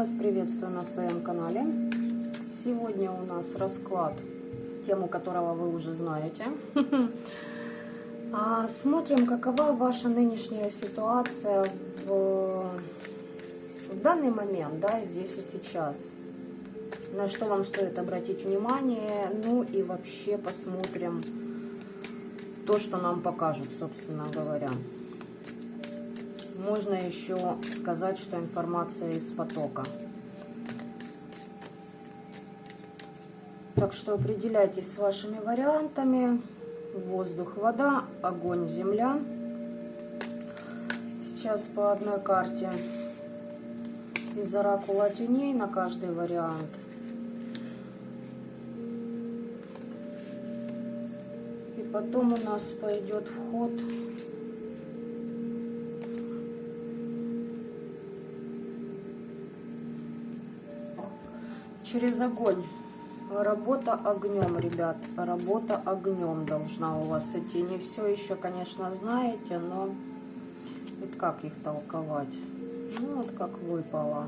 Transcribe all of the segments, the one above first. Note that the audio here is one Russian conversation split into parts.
вас приветствую на своем канале. Сегодня у нас расклад, тему которого вы уже знаете. Смотрим, какова ваша нынешняя ситуация в данный момент, да, здесь и сейчас. На что вам стоит обратить внимание, ну и вообще посмотрим то, что нам покажут, собственно говоря. Можно еще сказать, что информация из потока. Так что определяйтесь с вашими вариантами. Воздух, вода, огонь, земля. Сейчас по одной карте из оракула теней на каждый вариант. И потом у нас пойдет вход через огонь. Работа огнем, ребят. Работа огнем должна у вас идти. Не все еще, конечно, знаете, но вот как их толковать? Ну, вот как выпало.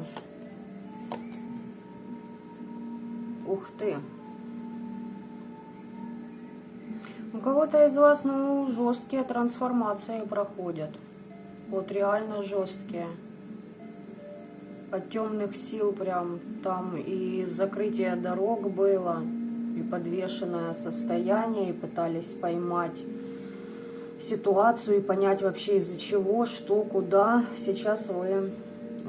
Ух ты. У кого-то из вас, ну, жесткие трансформации проходят. Вот реально жесткие. От темных сил прям там и закрытие дорог было, и подвешенное состояние, и пытались поймать ситуацию и понять вообще из-за чего, что, куда. Сейчас вы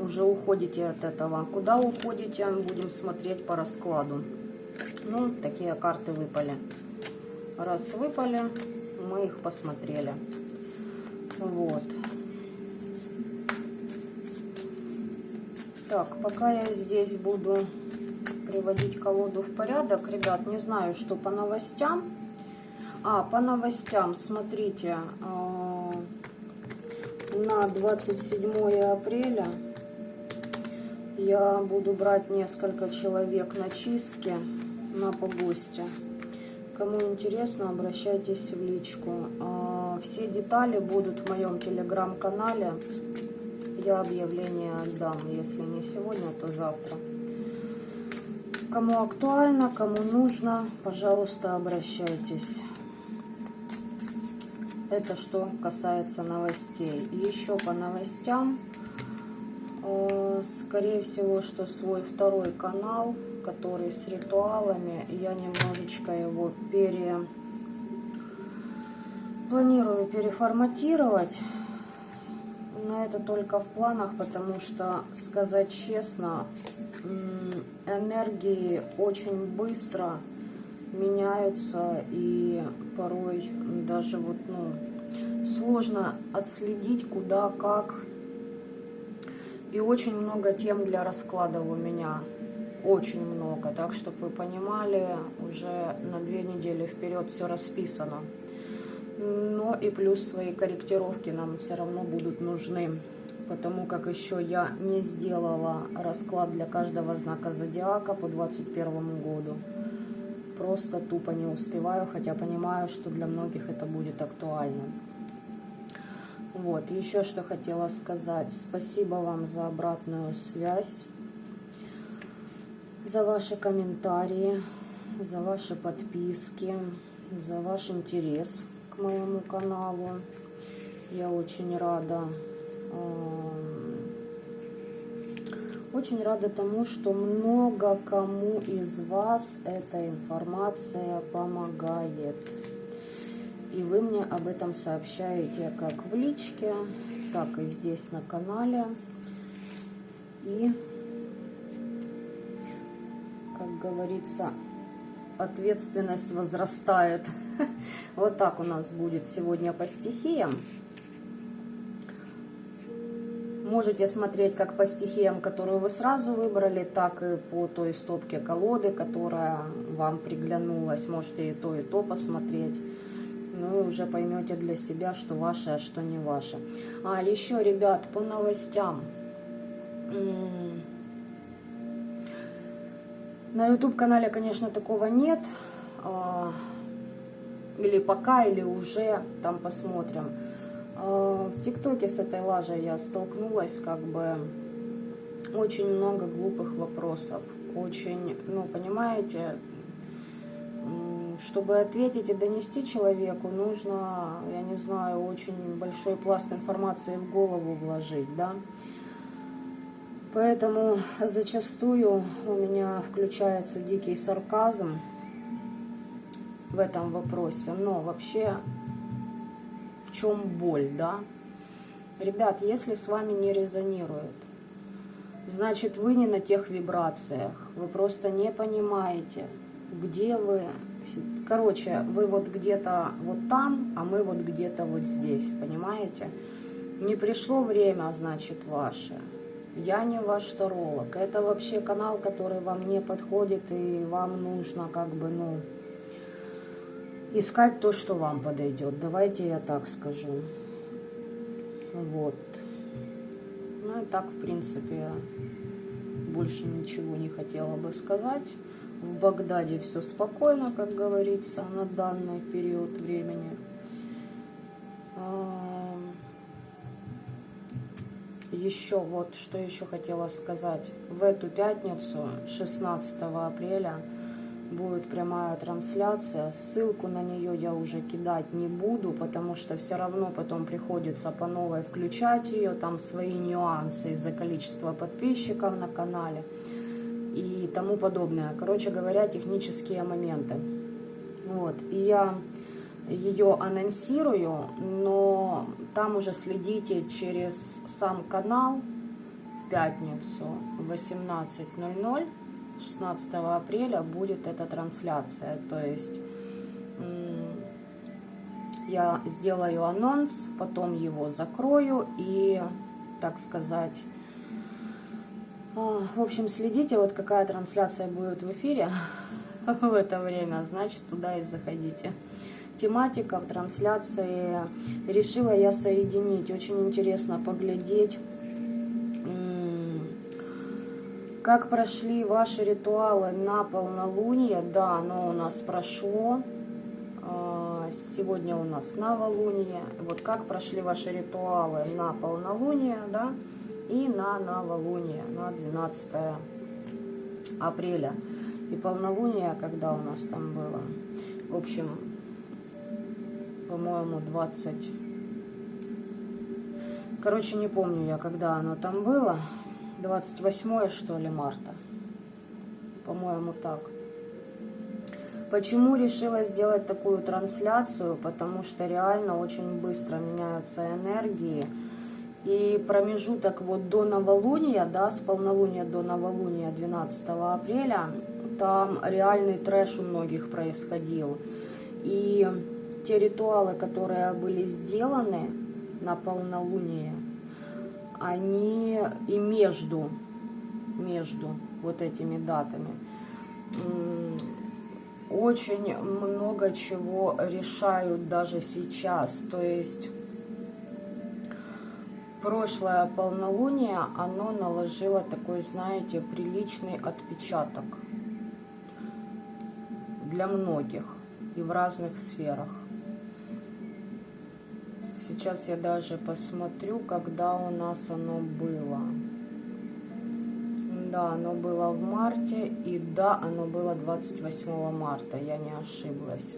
уже уходите от этого. Куда уходите, будем смотреть по раскладу. Ну, такие карты выпали. Раз выпали, мы их посмотрели. Вот. Так, пока я здесь буду приводить колоду в порядок, ребят, не знаю, что по новостям. По новостям, смотрите, на 27 апреля я буду брать несколько человек на чистки на погосте. Кому интересно, обращайтесь в личку. Все детали будут в моем телеграм-канале. Я объявление отдам, если не сегодня, то завтра. Кому актуально, кому нужно, пожалуйста, обращайтесь. Это что касается новостей. Еще по новостям, скорее всего, что свой второй канал, который с ритуалами, я немножечко его планирую переформатировать. Но это только в планах, потому что, сказать честно, энергии очень быстро меняются, и порой даже вот, ну, сложно отследить, куда, как. И очень много тем для раскладов у меня. Очень много. Так, чтобы вы понимали, уже на 2 недели вперед все расписано. Но и плюс свои корректировки нам все равно будут нужны, потому как еще я не сделала расклад для каждого знака зодиака по 2021 году. Просто тупо не успеваю, хотя понимаю, что для многих это будет актуально. Вот, еще что хотела сказать. Спасибо вам за обратную связь, за ваши комментарии, за ваши подписки, за ваш интерес к моему каналу. Я очень рада. Очень рада тому, что много кому из вас эта информация помогает. И вы мне об этом сообщаете как в личке, так и здесь на канале. И, как говорится, ответственность возрастает. Вот так у нас будет сегодня по стихиям. Можете смотреть как по стихиям, которую вы сразу выбрали, так и по той стопке колоды, которая вам приглянулась. Можете и то посмотреть. Ну и уже поймете для себя, что ваше, а что не ваше. Еще, ребят, по новостям. На YouTube-канале, конечно, такого нет. Или пока, или уже. Там посмотрим. В ТикТоке с этой лажей я столкнулась, как бы очень много глупых вопросов. Очень, ну, понимаете, чтобы ответить и донести человеку, нужно, я не знаю, очень большой пласт информации в голову вложить, да. Поэтому зачастую у меня включается дикий сарказм в этом вопросе. Но вообще, в чем боль, да? Ребят, если с вами не резонирует, значит, вы не на тех вибрациях. Вы просто не понимаете, где вы. Короче, вы вот где-то вот там, а мы вот где-то вот здесь, понимаете? Не пришло время, значит, ваше. Я не ваш таролог. Это вообще канал, который вам не подходит, и вам нужно как бы, ну, искать то, что вам подойдет. Давайте я так скажу. Вот. Ну и так, в принципе, больше ничего не хотела бы сказать. В Багдаде все спокойно, как говорится, на данный период времени. Еще вот, что еще хотела сказать. В эту пятницу, 16 апреля, будет прямая трансляция. Ссылку на нее я уже кидать не буду, потому что все равно потом приходится по новой включать ее. Там свои нюансы из-за количества подписчиков на канале и тому подобное. Короче говоря, технические моменты. Вот. И я ее анонсирую, но там уже следите через сам канал в пятницу в 18:00. 16 апреля будет эта трансляция. То есть я сделаю анонс, потом его закрою и, так сказать, в общем, следите, вот какая трансляция будет в эфире в это время, значит, туда и заходите. Тематика в трансляции решила я соединить. Очень интересно поглядеть, как прошли ваши ритуалы на полнолуние. Да, оно у нас прошло. Сегодня у нас новолуние. Вот как прошли ваши ритуалы на полнолуние, да, и на новолуние, на 12 апреля. И полнолуние, когда у нас там было, в общем, по-моему, 20... Короче, не помню я, когда оно там было. 28 что ли, марта. По-моему, так. Почему решила сделать такую трансляцию? Потому что реально очень быстро меняются энергии. И промежуток вот до новолуния, да, с полнолуния до новолуния 12 апреля, там реальный трэш у многих происходил. И те ритуалы, которые были сделаны на полнолуние, они и между вот этими датами очень много чего решают даже сейчас. То есть прошлое полнолуние, оно наложило такой, знаете, приличный отпечаток для многих и в разных сферах. Сейчас я даже посмотрю, когда у нас оно было. Да, оно было в марте, и да, оно было 28 марта, я не ошиблась.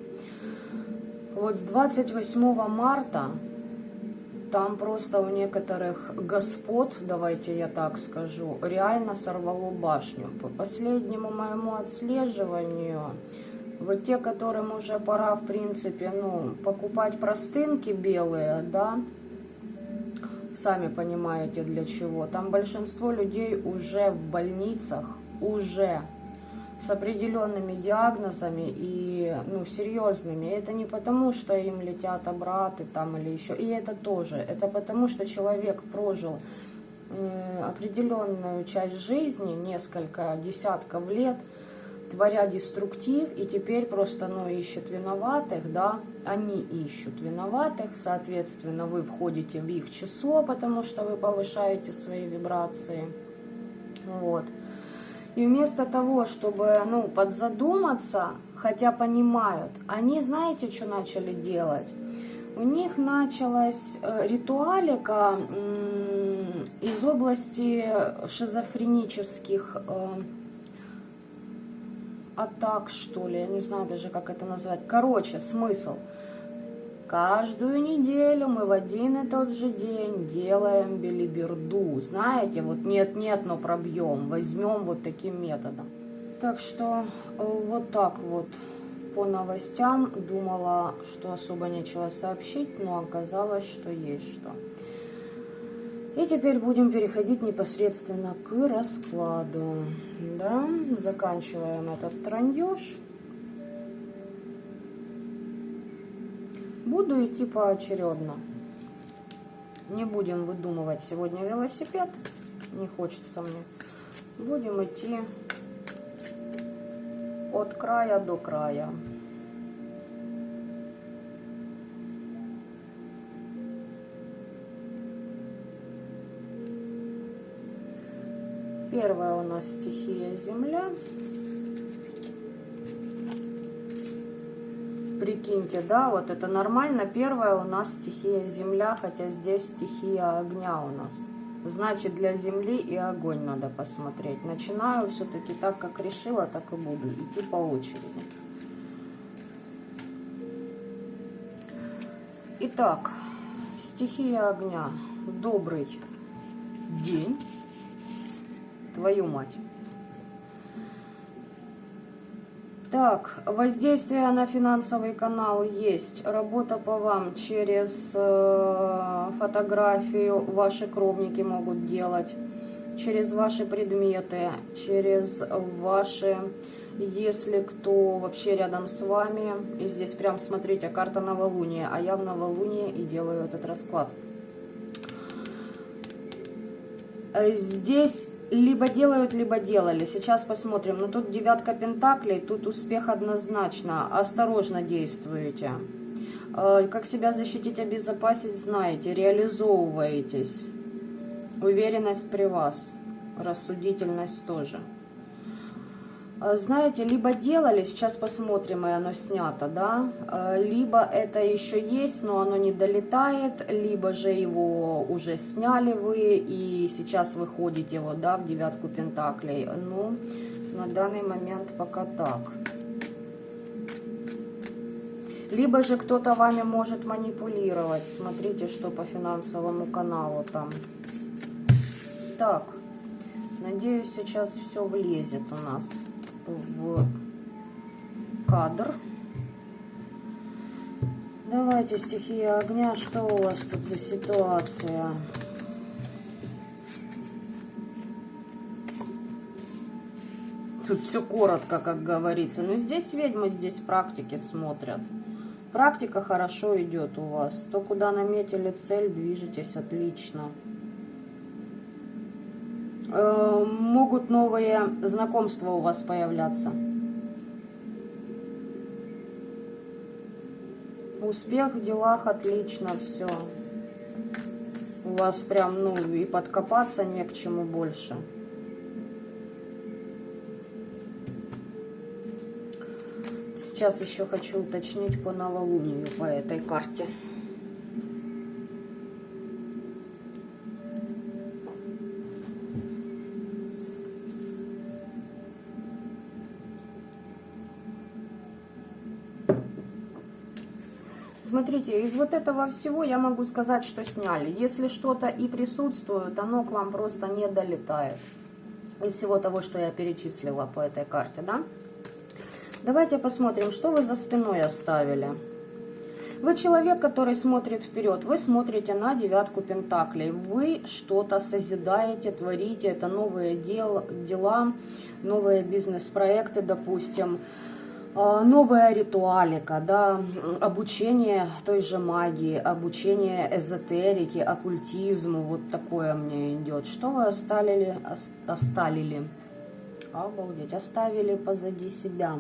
Вот с 28 марта там просто у некоторых господ, давайте я так скажу, реально сорвало башню. По последнему моему отслеживанию, вот те, которым уже пора, в принципе, ну, покупать простынки белые, да, сами понимаете для чего. Там большинство людей уже в больницах, уже с определенными диагнозами и, ну, серьезными. И это не потому, что им летят обраты там или еще. И это тоже. Это потому, что человек прожил определенную часть жизни, несколько десятков лет, творя деструктив, и теперь просто, ну, ищет виноватых, да, они ищут виноватых, соответственно, вы входите в их число, потому что вы повышаете свои вибрации, вот. И вместо того, чтобы, ну, подзадуматься, хотя понимают, они, знаете, что начали делать? У них началась ритуалика, из области шизофренических атак, что ли, я не знаю даже, как это назвать. Короче, смысл. Каждую неделю мы в один и тот же день делаем белиберду. Знаете, вот нет-нет, но пробьем. Возьмем вот таким методом. Так что вот так вот по новостям. Думала, что особо нечего сообщить, но оказалось, что есть что. И теперь будем переходить непосредственно к раскладу. Да, заканчиваем этот трандеж. Буду идти поочередно. Не будем выдумывать сегодня велосипед. Не хочется мне. Будем идти от края до края. Первая у нас стихия Земля. Прикиньте, да, вот это нормально. Первая у нас стихия Земля, хотя здесь стихия огня у нас. Значит, для Земли и огонь надо посмотреть. Начинаю все-таки так, как решила, так и буду идти по очереди. Итак, стихия огня. Добрый день. Твою мать. Так, воздействие на финансовый канал есть. Работа по вам через фотографию ваши кровники могут делать. Через ваши предметы, через ваши, если кто вообще рядом с вами. И здесь прям, смотрите, карта новолуния. А я в новолуние и делаю этот расклад. Здесь либо делают, либо делали. Сейчас посмотрим. Но тут девятка пентаклей, тут успех однозначно. Осторожно действуете. Как себя защитить, обезопасить, знаете. Реализовываетесь. Уверенность при вас. Рассудительность тоже. Знаете, либо делали, сейчас посмотрим, и оно снято, да, либо это еще есть, но оно не долетает, либо же его уже сняли вы, и сейчас вы ходите вот, да, в девятку пентаклей. Ну, на данный момент пока так. Либо же кто-то вами может манипулировать. Смотрите, что по финансовому каналу там. Так, надеюсь, сейчас все влезет у нас в кадр. Давайте, стихия огня, что у вас тут за ситуация? Тут все коротко, как говорится. Но здесь ведьмы, здесь практики смотрят. Практика хорошо идет у вас. То, куда наметили цель, движетесь отлично. Могут новые знакомства у вас появляться. Успех в делах, отлично, все. У вас прям, ну, и подкопаться не к чему больше. Сейчас еще хочу уточнить по новолунию, по этой карте. Смотрите, из вот этого всего я могу сказать, что сняли. Если что-то и присутствует, оно к вам просто не долетает. Из всего того, что я перечислила по этой карте, да? Давайте посмотрим, что вы за спиной оставили. Вы человек, который смотрит вперед. Вы смотрите на девятку пентаклей. Вы что-то созидаете, творите. Это новые дела, новые бизнес-проекты, допустим. Новая ритуалика, да, обучение той же магии, обучение эзотерике, оккультизму, вот такое мне идет. Что вы оставили, обалдеть, оставили позади себя.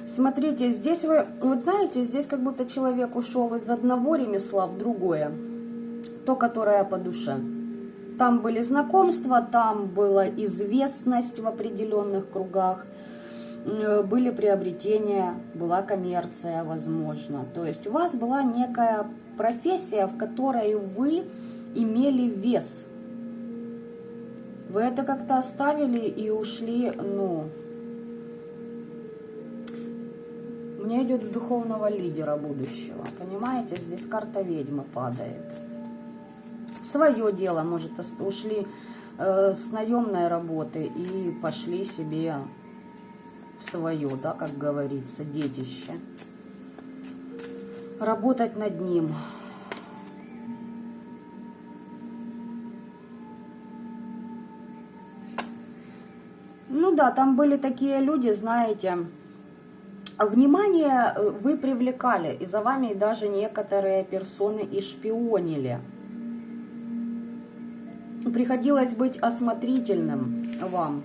Смотрите, здесь вы, вот знаете, здесь как будто человек ушел из одного ремесла в другое, то, которое по душе. Там были знакомства, там была известность в определенных кругах. были приобретения, была коммерция, возможно. То есть у вас была некая профессия, в которой вы имели вес. Вы это как-то оставили и ушли, ну, мне идет в духовного лидера будущего, понимаете? Здесь карта ведьмы падает. В свое дело, может, ушли с наемной работы и пошли себе в свое, да, как говорится, детище. Работать над ним. Ну да, там были такие люди, знаете, внимание вы привлекали, и за вами даже некоторые персоны и шпионили. Приходилось быть осмотрительным вам.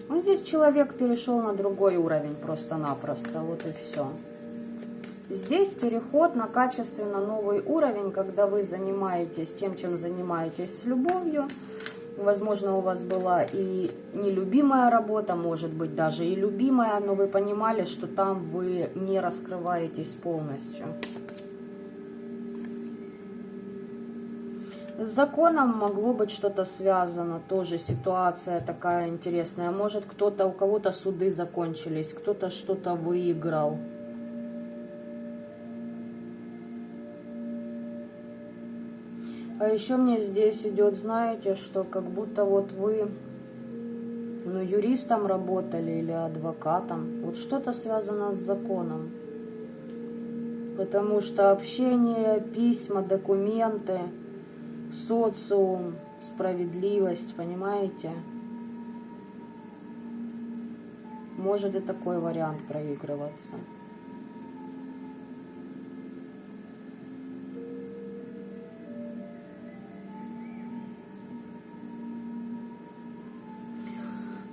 Вот здесь человек перешел на другой уровень просто-напросто, вот и все. Здесь переход на качественно новый уровень, когда вы занимаетесь тем, чем занимаетесь, с любовью. Возможно, у вас была и нелюбимая работа, может быть, даже и любимая, но вы понимали, что там вы не раскрываетесь полностью. С законом могло быть что-то связано, тоже ситуация такая интересная. Может, кто-то, у кого-то суды закончились, кто-то что-то выиграл. А еще мне здесь идет, знаете, что как будто вот вы, ну, юристом работали или адвокатом. Вот что-то связано с законом. Потому что общение, письма, документы, социум, справедливость, понимаете? Может и такой вариант проигрываться.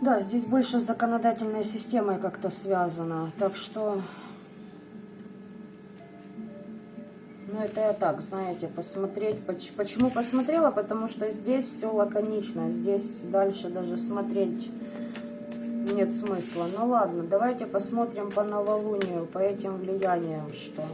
Да, здесь больше с законодательной системой как-то связано. Так что... Ну, это я так, знаете, посмотреть. Почему посмотрела? Потому что здесь все лаконично. Здесь дальше даже смотреть нет смысла. Ну ладно, давайте посмотрим по новолунию, по этим влияниям, что...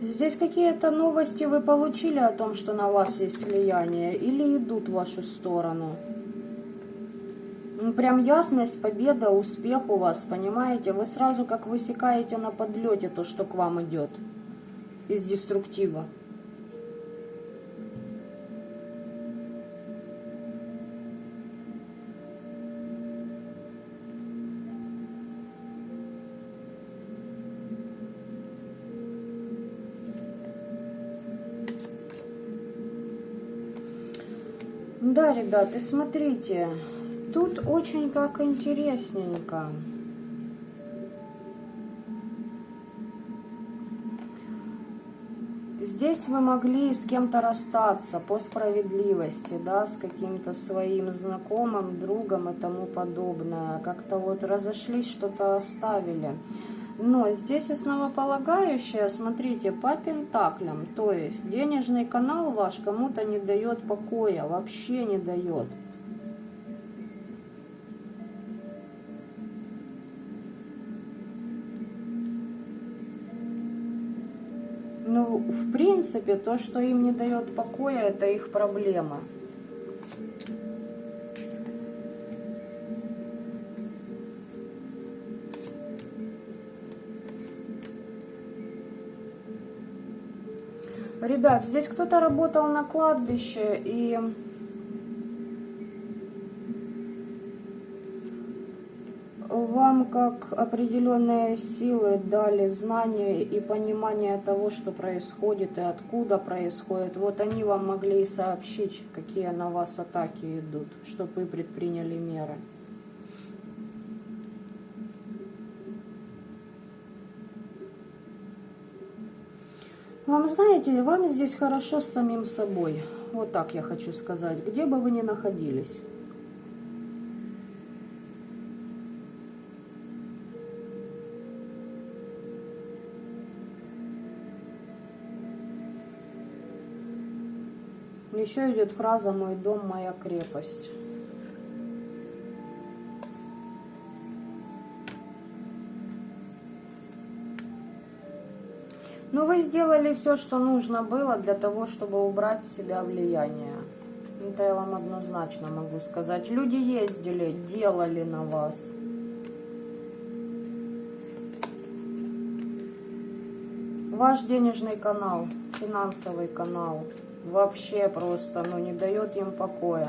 Здесь какие-то новости вы получили о том, что на вас есть влияние, или идут в вашу сторону? Ну, прям ясность, победа, успех у вас, понимаете? Вы сразу как высекаете на подлете то, что к вам идет из деструктива. Да, ребят, и смотрите, тут очень как интересненько. Здесь вы могли с кем-то расстаться по справедливости, да, с каким-то своим знакомым, другом и тому подобное. Как-то вот разошлись, что-то оставили. Но здесь основополагающее, смотрите, по пентаклям, то есть денежный канал ваш кому-то не дает покоя, вообще не дает. Ну, в принципе, то, что им не дает покоя, это их проблема. Ребят, здесь кто-то работал на кладбище, и вам как определенные силы дали знания и понимание того, что происходит и откуда происходит. Вот они вам могли и сообщить, какие на вас атаки идут, чтобы вы предприняли меры. Вам, знаете, вам здесь хорошо с самим собой. Вот так я хочу сказать, где бы вы ни находились. Еще идет фраза «Мой дом, моя крепость». Но вы сделали все, что нужно было для того, чтобы убрать с себя влияние. Это я вам однозначно могу сказать. Люди ездили, делали на вас. Ваш денежный канал, финансовый канал вообще просто, не дает им покоя.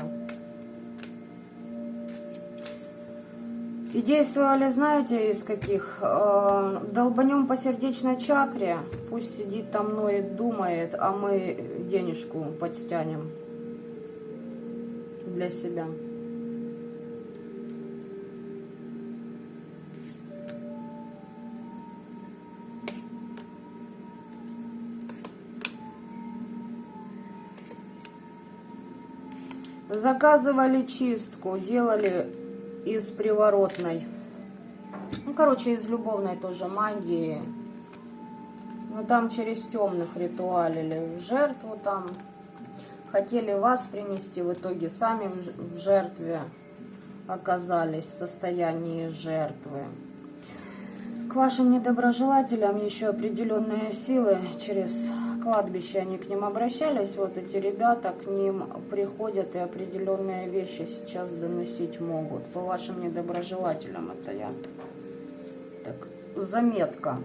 И действовали, знаете, из каких? Долбанем по сердечной чакре, пусть сидит там, ноет, думает, а мы денежку подстянем для себя. Заказывали чистку, делали из приворотной, короче, из любовной тоже магии. Но там через темных ритуалили в жертву там. Хотели вас принести, в итоге сами в жертве оказались в состоянии жертвы. К вашим недоброжелателям еще определенные силы через кладбище, они к ним обращались, вот эти ребята к ним приходят и определенные вещи сейчас доносить могут. По вашим недоброжелателям это я. Так, заметка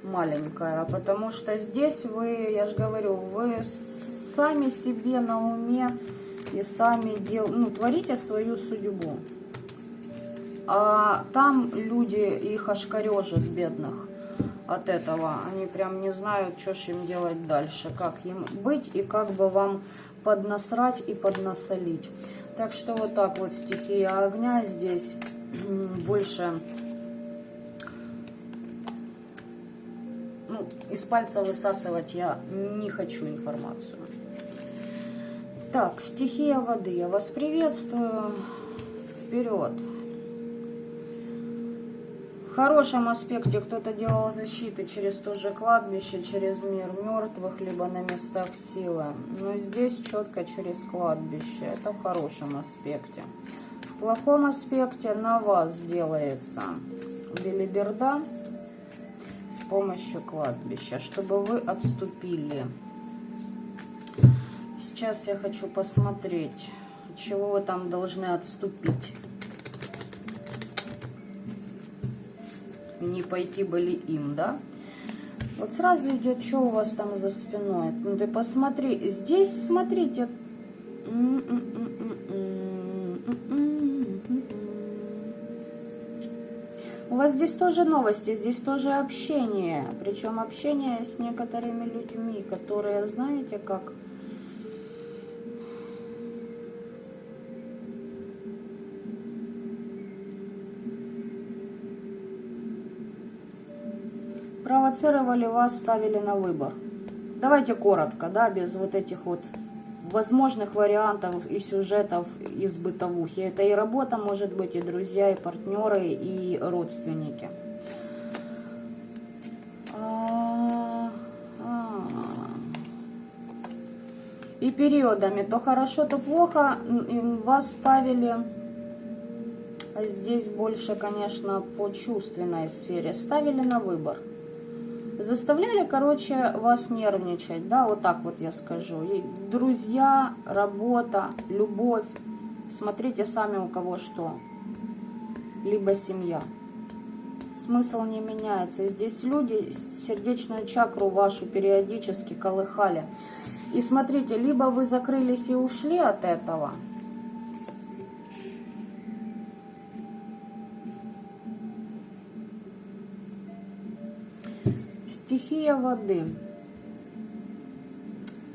маленькая, потому что здесь вы, я же говорю, вы сами себе на уме и сами творите свою судьбу. А там люди их ошкарежат, бедных, от этого. Они прям не знают, что ж им делать дальше, как им быть и как бы вам поднасрать и поднасолить. Так что вот так вот стихия огня здесь больше из пальца высасывать я не хочу информацию. Так, стихия воды, я вас приветствую. Вперед. В хорошем аспекте кто-то делал защиты через то же кладбище, через мир мертвых, либо на местах силы. Но здесь четко через кладбище. Это в хорошем аспекте. В плохом аспекте на вас делается белиберда с помощью кладбища, чтобы вы отступили. Сейчас я хочу посмотреть, от чего вы там должны отступить. Не пойти были им, да? Вот сразу идет, что у вас там за спиной. Ну ты посмотри, здесь смотрите. У вас здесь тоже новости, здесь тоже общение. Причем общение с некоторыми людьми, которые, знаете, как... провоцировали вас, ставили на выбор. Давайте коротко, да, без вот этих вот возможных вариантов и сюжетов из бытовухи. Это и работа может быть, и друзья, и партнеры, и родственники. И периодами то хорошо, то плохо вас ставили. Здесь больше, конечно, по чувственной сфере. Ставили на выбор. Заставляли, короче, вас нервничать, да, вот так вот я скажу. И друзья, работа, любовь. Смотрите сами у кого что. Либо семья. Смысл не меняется. И здесь люди сердечную чакру вашу периодически колыхали. И смотрите, либо вы закрылись и ушли от этого. Стихия воды.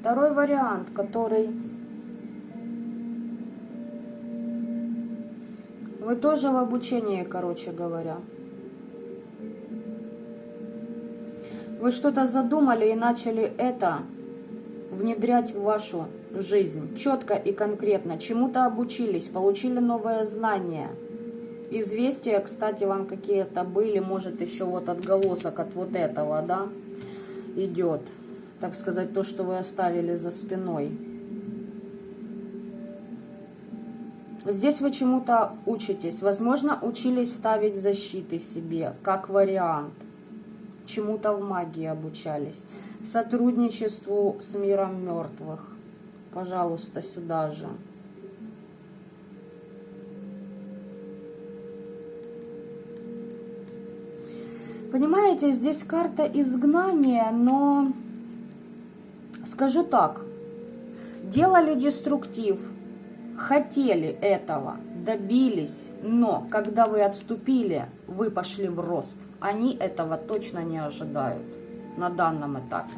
Второй вариант, который вы тоже в обучении, короче говоря. Вы что-то задумали и начали это внедрять в вашу жизнь. Четко и конкретно. Чему-то обучились, получили новые знания. Известия, кстати, вам какие-то были, может еще вот отголосок от вот этого, да, идет. так сказать, то, что вы оставили за спиной. Здесь вы чему-то учитесь. Возможно, учились ставить защиты себе, как вариант. Чему-то в магии обучались. Сотрудничеству с миром мертвых. Пожалуйста, сюда же. Понимаете, здесь карта изгнания, но скажу так. Делали деструктив. Хотели этого, добились, но когда вы отступили, вы пошли в рост. Они этого точно не ожидают на данном этапе.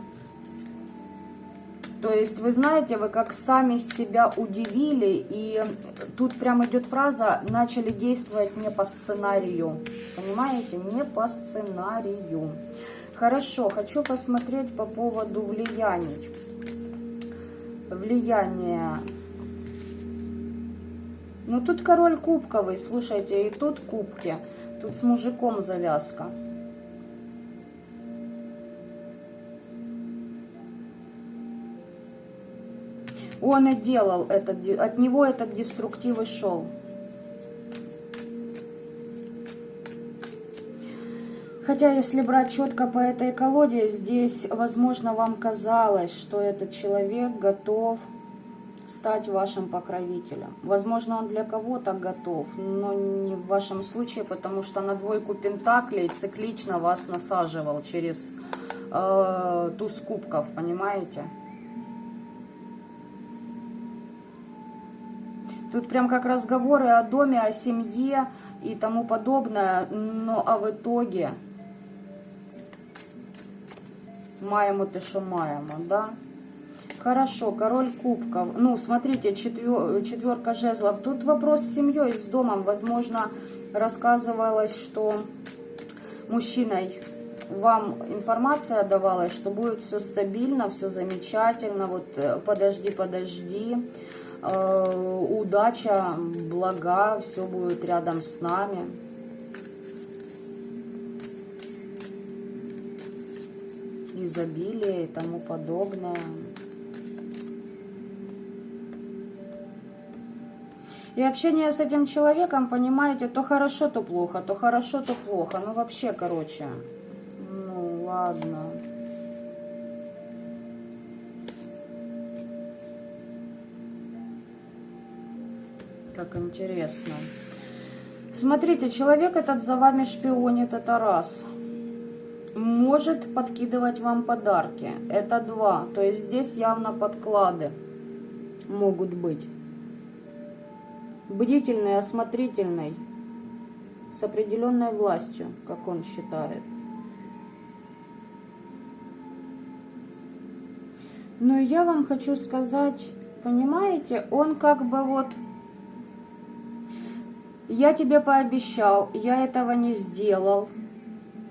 То есть, вы знаете, вы как сами себя удивили, и тут прям идет фраза «начали действовать не по сценарию». Понимаете? Не по сценарию. Хорошо, хочу посмотреть по поводу влияний. Влияние. Ну, тут король кубковый, слушайте, и тут кубки. Тут с мужиком завязка. Он и делал от него этот деструктив и шел. Хотя, если брать четко по этой колоде, здесь, возможно, вам казалось, что этот человек готов стать вашим покровителем. Возможно, он для кого-то готов, но не в вашем случае, потому что на двойку пентаклей циклично вас насаживал через туз кубков, понимаете? Тут прям как разговоры о доме, о семье и тому подобное, но а в итоге маємо те, що маємо, да? Хорошо, король кубков. Ну, смотрите, четверка жезлов. Тут вопрос с семьей, с домом. Возможно, рассказывалось, что мужчиной вам информация давалась, что будет все стабильно, все замечательно. Вот подожди, подожди. Удача, блага, все будет рядом с нами. Изобилие и тому подобное. И общение с этим человеком, понимаете, то хорошо, то плохо, то хорошо, то плохо. Ну, вообще, короче, ну, ладно. Как интересно. Смотрите, человек этот за вами шпионит, это раз. Может подкидывать вам подарки, это два. То есть здесь явно подклады могут быть. Бдительный, осмотрительный, с определенной властью, как он считает. Но я вам хочу сказать, понимаете, он как бы вот... Я тебе пообещал, я этого не сделал.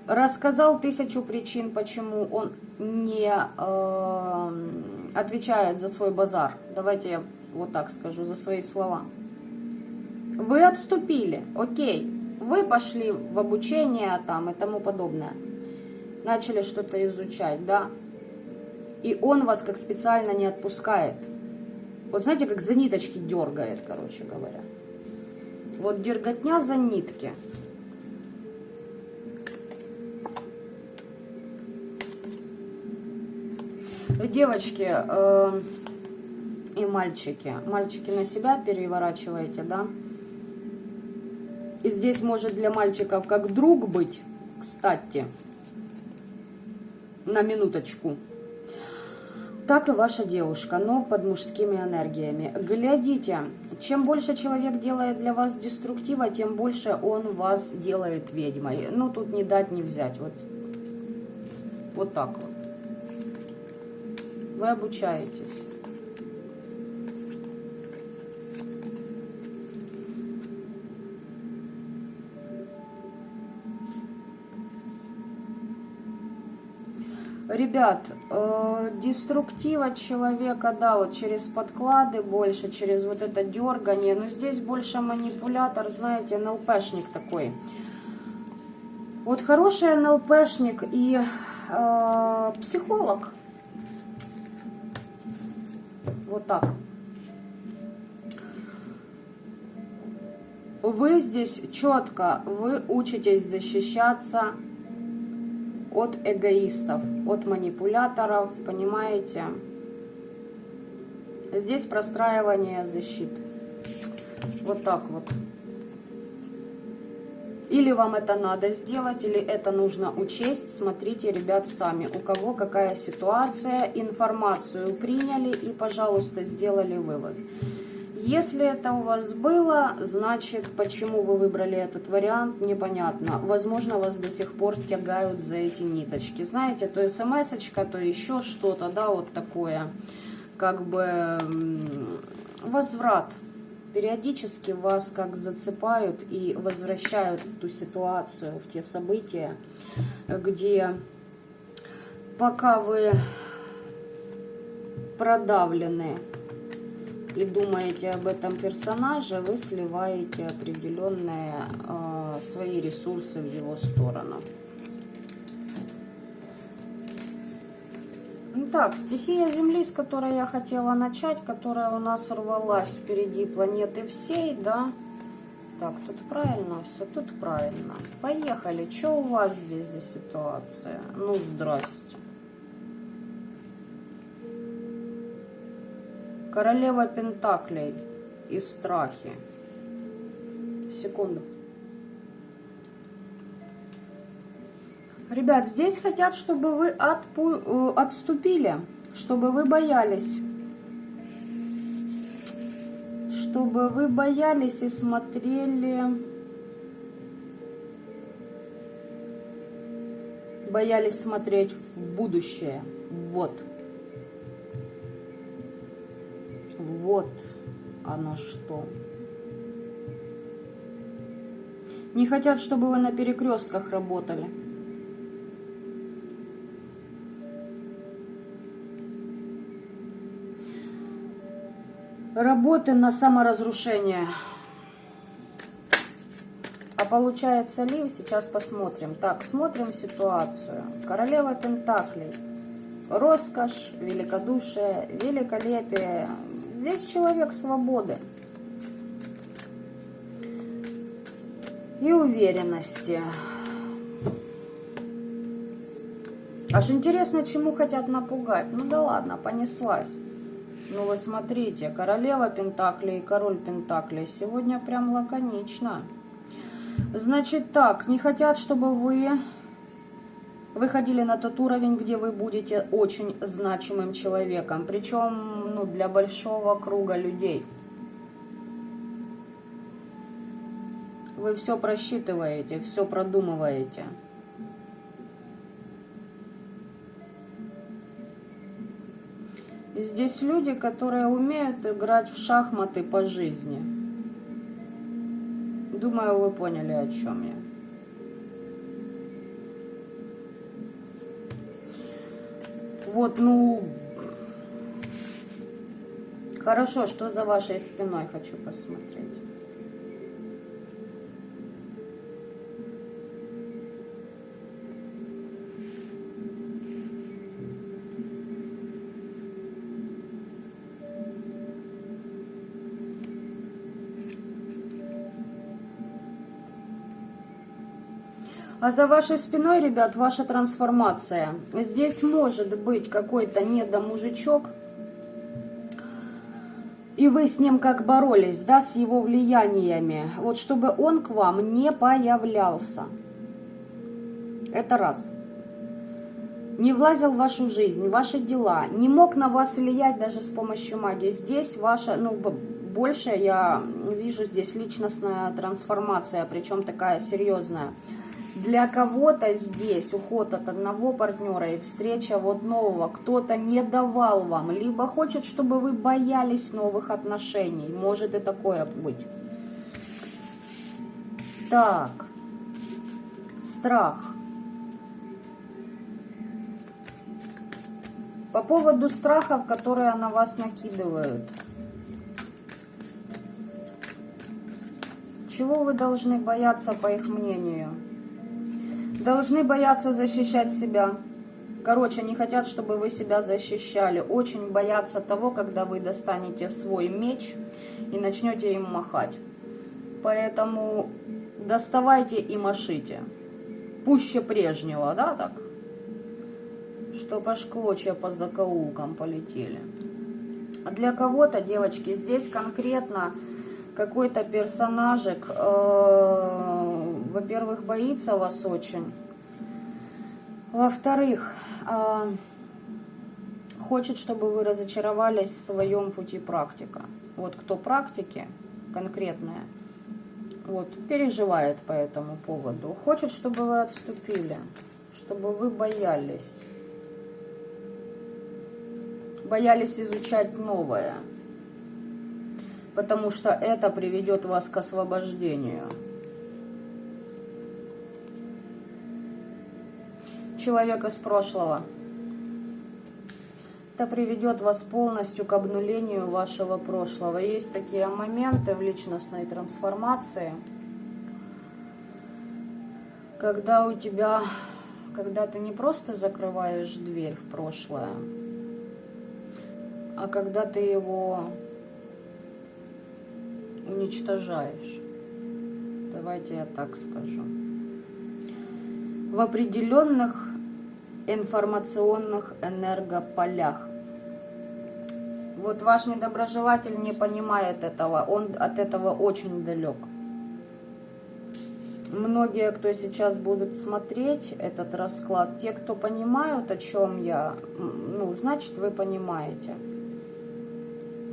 Рассказал 1000 причин, почему он не отвечает за свой базар. Давайте я вот так скажу, за свои слова. Вы отступили, окей. Вы пошли в обучение там и тому подобное. Начали что-то изучать, да. И он вас как специально не отпускает. Вот знаете, как за ниточки дергает, короче говоря. Вот дерготня за нитки. Девочки и мальчики. Мальчики на себя переворачиваете, да? И здесь может для мальчиков как друг быть, кстати, на минуточку. Так и ваша девушка, но под мужскими энергиями. Глядите, чем больше человек делает для вас деструктива, тем больше он вас делает ведьмой. Ну, тут не дать, не взять. Вот так вот. Вы обучаетесь. Ребят, деструктива человека, да, вот через подклады больше, через вот это дергание. Но здесь больше манипулятор, знаете, НЛПшник такой. Вот хороший НЛПшник и психолог. Вот так. Вы здесь четко, вы учитесь защищаться от эгоистов, от манипуляторов, понимаете? Здесь простраивание защиты. Вот так вот. Или вам это надо сделать, или это нужно учесть. Смотрите, ребят, сами, у кого какая ситуация, информацию приняли и, пожалуйста, сделали вывод. Если это у вас было, значит, почему вы выбрали этот вариант, непонятно. Возможно, вас до сих пор тягают за эти ниточки. Знаете, то смс-очка, то еще что-то, да, вот такое, как бы возврат. Периодически вас как зацепают и возвращают в ту ситуацию, в те события, где пока вы продавлены и думаете об этом персонаже, вы сливаете определенные свои ресурсы в его сторону. Так, стихия Земли, с которой я хотела начать, которая у нас рвалась впереди планеты всей, да? Так, тут правильно все, тут правильно. Поехали. Что у вас здесь за ситуация? Ну, здрасте. Королева Пентаклей и страхи. Секунду. Ребят, здесь хотят, чтобы вы отступили, чтобы вы боялись. Чтобы вы боялись и смотрели... Боялись смотреть в будущее. Вот. Вот оно что. Не хотят, чтобы вы на перекрестках работали. Работы на саморазрушение. А получается ли? Сейчас посмотрим. Так, смотрим ситуацию. Королева Пентаклей. Роскошь, великодушие, великолепие. Здесь человек свободы. И уверенности. Аж интересно, чему хотят напугать. Ну да ладно, понеслась. Ну вы смотрите, королева Пентаклей и король Пентаклей сегодня прям лаконично. Значит так, не хотят, чтобы вы выходили на тот уровень, где вы будете очень значимым человеком. Причем, ну, для большого круга людей. Вы все просчитываете, все продумываете. И здесь люди, которые умеют играть в шахматы по жизни. Думаю, вы поняли, о чем я. Вот, ну... Хорошо, что за вашей спиной, хочу посмотреть. А за вашей спиной, ребят, ваша трансформация. Здесь может быть какой-то недомужичок, и вы с ним как боролись, да, с его влияниями. Вот чтобы он к вам не появлялся. Это раз. Не влазил в вашу жизнь, в ваши дела. Не мог на вас влиять даже с помощью магии. Здесь ваша, ну, больше я вижу здесь личностная трансформация, причем такая серьезная. Для кого-то здесь уход от одного партнера и встреча вот нового. Кто-то не давал вам, либо хочет, чтобы вы боялись новых отношений. Может и такое быть. Так. Страх. По поводу страхов, которые на вас накидывают. Чего вы должны бояться, по их мнению? Должны бояться защищать себя, Короче, не хотят, чтобы вы себя защищали. Очень боятся того, когда вы достанете свой меч и начнете им махать. Поэтому доставайте и машите. Пуще прежнего, да, так? Чтоб аж клочья по закоулкам полетели. А для кого-то, девочки, здесь конкретно какой-то персонажик, во-первых, боится вас очень. Во-вторых, хочет, чтобы вы разочаровались в своем пути практика. Вот кто практики конкретные, вот, переживает по этому поводу. Хочет, чтобы вы отступили, чтобы вы боялись. Боялись изучать новое. Потому что это приведет вас к освобождению. Человек из прошлого. Это приведет вас полностью к обнулению вашего прошлого. Есть такие моменты в личностной трансформации, когда у тебя, когда ты не просто закрываешь дверь в прошлое, а когда ты его уничтожаешь. Давайте я так скажу. В определенных информационных энергополях. Вот ваш недоброжелатель не понимает этого, он от этого очень далек. Многие, кто сейчас будут смотреть этот расклад, те, кто понимают, о чем я, ну, значит, вы понимаете.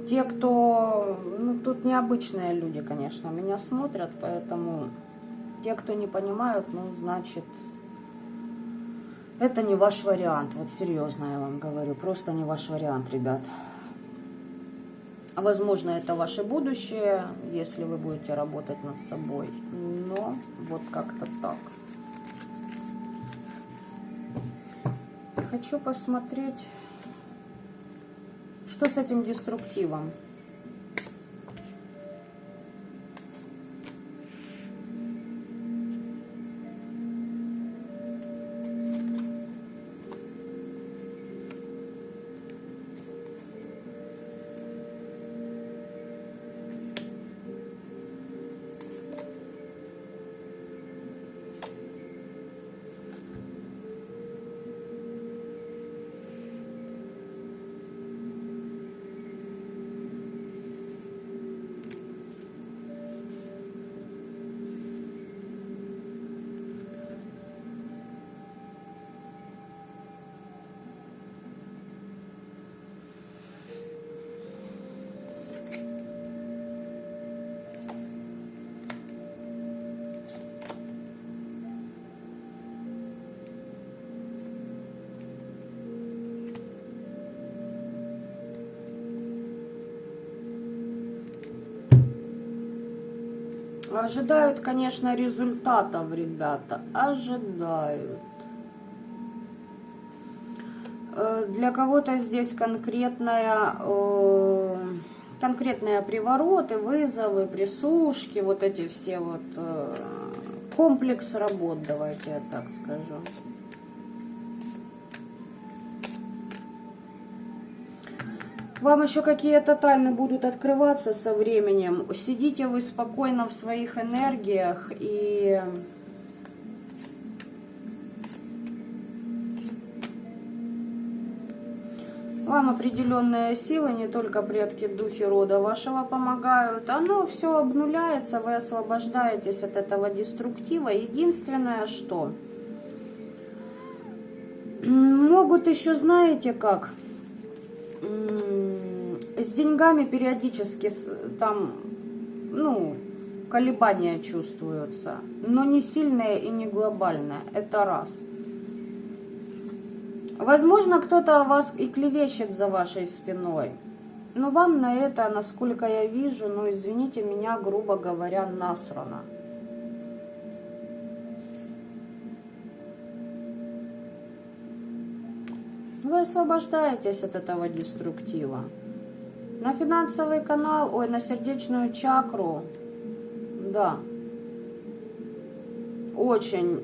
Те, кто, ну, тут необычные люди, конечно, меня смотрят, поэтому те, кто не понимают, ну, значит, это не ваш вариант. Вот серьезно я вам говорю, просто не ваш вариант, ребят. Возможно, это ваше будущее, если вы будете работать над собой. Но вот как-то так. Хочу посмотреть, что с этим деструктивом. Ожидают, конечно, результатов, ребята. Ожидают. Для кого-то здесь конкретные привороты, вызовы, присушки, вот эти все вот комплекс работ, давайте я так скажу. Вам еще какие-то тайны будут открываться со временем. Сидите вы спокойно в своих энергиях и вам определенные силы, не только предки, духи рода вашего помогают. Оно все обнуляется, вы освобождаетесь от этого деструктива. Единственное, что могут еще, знаете как, с деньгами периодически там, ну, колебания чувствуются, но не сильные и не глобальные, это раз. Возможно, кто-то вас и клевещет за вашей спиной, но вам на это, насколько я вижу, ну, извините меня, грубо говоря, насрано. Вы освобождаетесь от этого деструктива. На финансовый канал, ой, на сердечную чакру, да, очень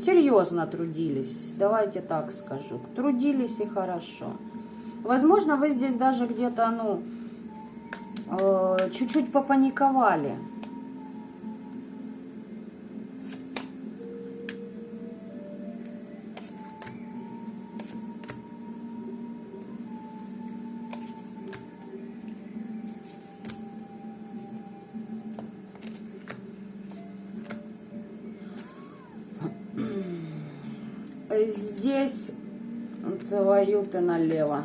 серьезно трудились, давайте так скажу. Трудились и хорошо. Возможно, вы здесь даже где-то, ну, чуть-чуть попаниковали. Здесь твою ты налево.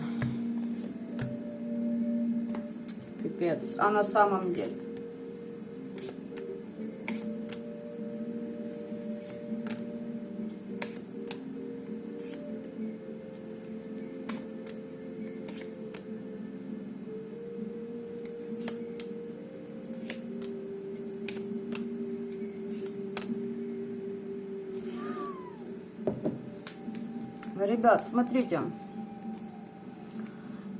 Пипец. А на самом деле? Ребят, смотрите.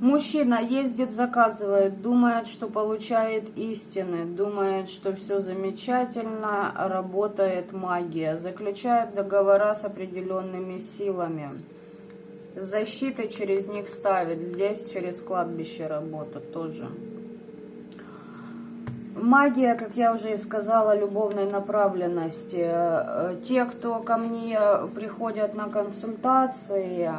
Мужчина ездит, заказывает, думает, что получает истины, думает, что все замечательно, работает магия, заключает договора с определенными силами. Защиты через них ставит, здесь через кладбище работа тоже. Магия, как я уже и сказала, любовной направленности. Те, кто ко мне приходят на консультации,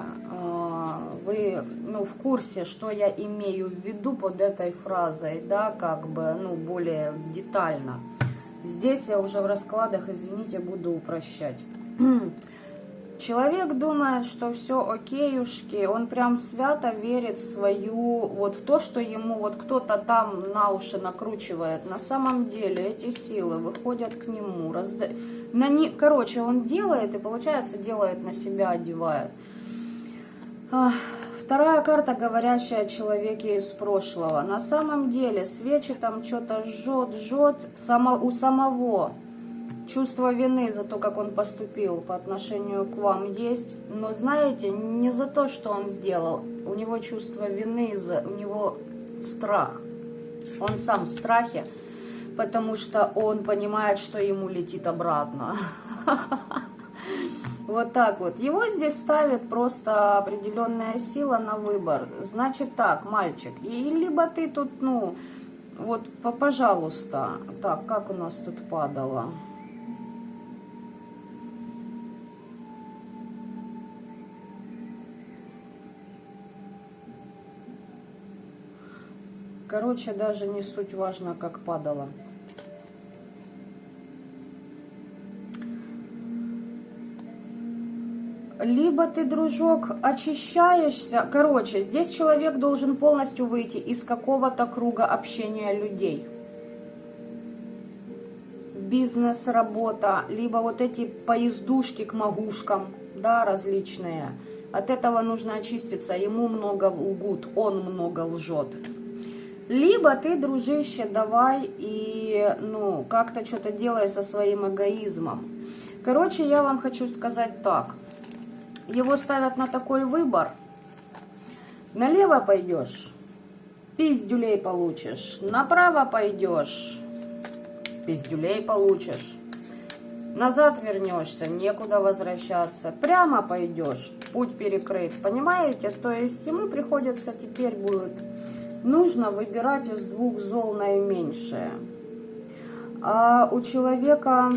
вы, ну, в курсе, что я имею в виду под этой фразой, да, как бы, ну, более детально. Здесь я уже в раскладах, извините, буду упрощать. Человек думает, что все окейушки, он прям свято верит в свою, вот в то, что ему вот кто-то там на уши накручивает. На самом деле эти силы выходят к нему, короче, он делает и, получается, делает на себя, одевает. Вторая карта, говорящая о человеке из прошлого. На самом деле свечи там что-то жжет, у самого. Чувство вины за то, как он поступил по отношению к вам есть. Но знаете, не за то, что он сделал. У него чувство вины, у него страх. Он сам в страхе, потому что он понимает, что ему летит обратно. Вот так вот. Его здесь ставит просто определенная сила на выбор. Значит так, мальчик, и либо ты тут, ну, вот, пожалуйста. Так, как у нас тут падало? Короче, даже не суть важно, как падало. Либо ты, дружок, очищаешься. Короче, здесь человек должен полностью выйти из какого-то круга общения людей. Бизнес, работа, либо вот эти поездушки к могушкам, да, различные. От этого нужно очиститься. Ему много лгут, он много лжет. Либо ты, дружище, давай и, ну, как-то что-то делай со своим эгоизмом. Короче, я вам хочу сказать так. Его ставят на такой выбор. Налево пойдешь, пиздюлей получишь. Направо пойдешь, пиздюлей получишь. Назад вернешься, некуда возвращаться. Прямо пойдешь, путь перекрыт. Понимаете? То есть ему приходится теперь будет... Нужно выбирать из двух зол наименьшее. А у человека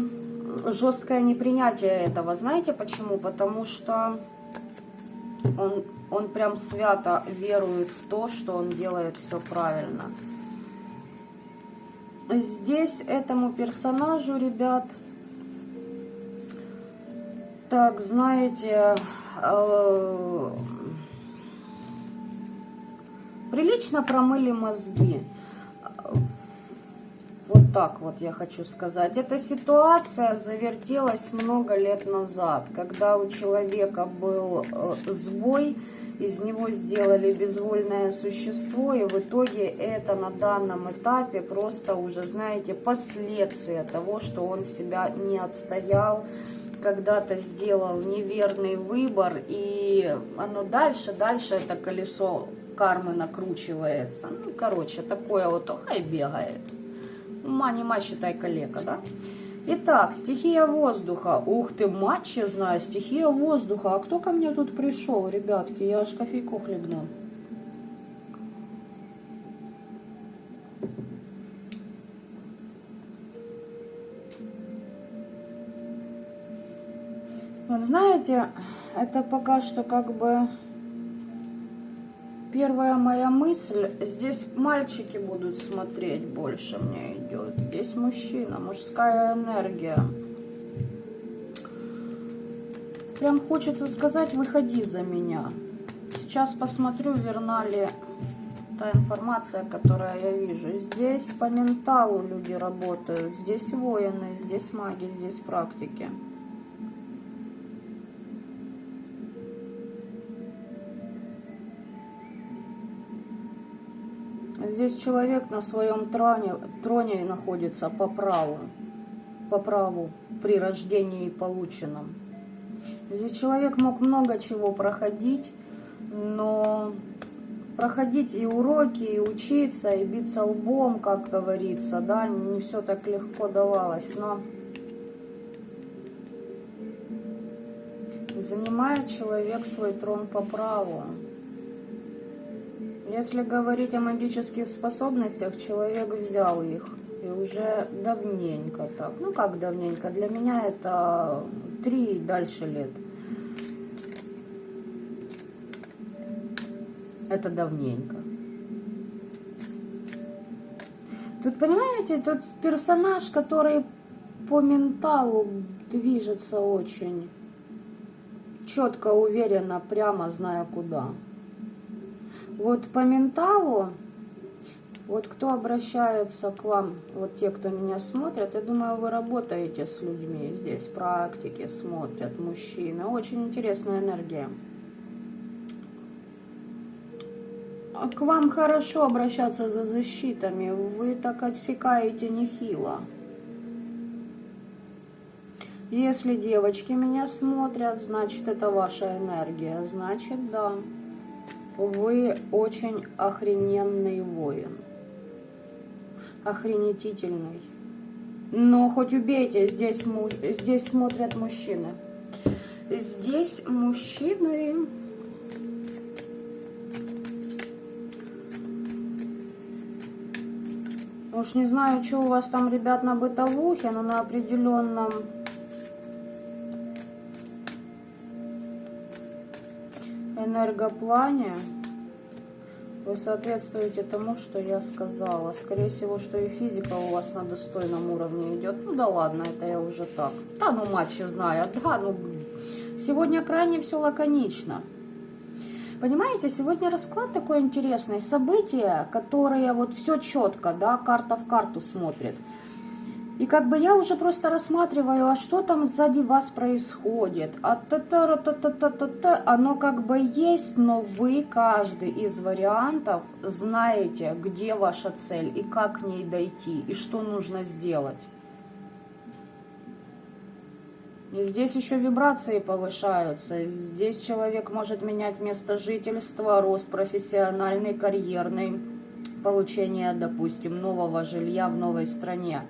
жесткое непринятие этого. Знаете почему? Потому что он прям свято верует в то, что он делает все правильно. Здесь этому персонажу, ребят, так, знаете... прилично промыли мозги. Вот так вот я хочу сказать. Эта ситуация завертелась много лет назад, когда у человека был сбой, из него сделали безвольное существо, и в итоге это на данном этапе просто уже, знаете, последствия того, что он себя не отстоял, когда-то сделал неверный выбор, и оно дальше это колесо кармы накручивается. Ну, короче, такое вот, хай бегает. Ума нема, считай, калека, да? Итак, стихия воздуха. Ух ты, матча знаю, стихия воздуха. А кто ко мне тут пришел, ребятки? Я аж кофейку хлебну. Вот знаете, это пока что как бы первая моя мысль. Здесь мальчики будут смотреть больше, мне идет. Здесь мужчина, мужская энергия. Прям хочется сказать, выходи за меня. Сейчас посмотрю, верна ли та информация, которую я вижу. Здесь по менталу люди работают. Здесь воины, здесь маги, здесь практики. Здесь человек на своем троне находится по праву при рождении полученном. Здесь человек мог много чего проходить, но проходить и уроки, и учиться, и биться лбом, как говорится, да, не все так легко давалось, но занимает человек свой трон по праву. Если говорить о магических способностях, человек взял их. И уже давненько так. Ну как давненько? Для меня это 3 и дальше лет. Это давненько. Тут, понимаете, тут персонаж, который по менталу движется очень четко, уверенно, прямо зная куда. Вот по менталу, вот кто обращается к вам, вот те, кто меня смотрят, я думаю, вы работаете с людьми, здесь практики смотрят, мужчины, очень интересная энергия. К вам хорошо обращаться за защитами, вы так отсекаете нехило. Если девочки меня смотрят, значит это ваша энергия, значит да. Вы очень охрененный воин. Охренетительный. Но хоть убейте, здесь смотрят мужчины. Здесь мужчины. Уж не знаю, что у вас там, ребят, на бытовухе, но на определенном энергоплане вы соответствуете тому, что я сказала. Скорее всего, что и физика у вас на достойном уровне идет. Ну да ладно, это я уже так. Да ну матчи знаю, да ну. Сегодня крайне все лаконично. Понимаете, сегодня расклад такой интересный. События, которые вот все четко, да, карта в карту смотрит. И как бы я уже просто рассматриваю, а что там сзади вас происходит. Оно как бы есть, но вы каждый из вариантов знаете, где ваша цель и как к ней дойти, и что нужно сделать. И здесь еще вибрации повышаются. Здесь человек может менять место жительства, рост профессиональный, карьерный, получение, допустим, нового жилья в новой стране.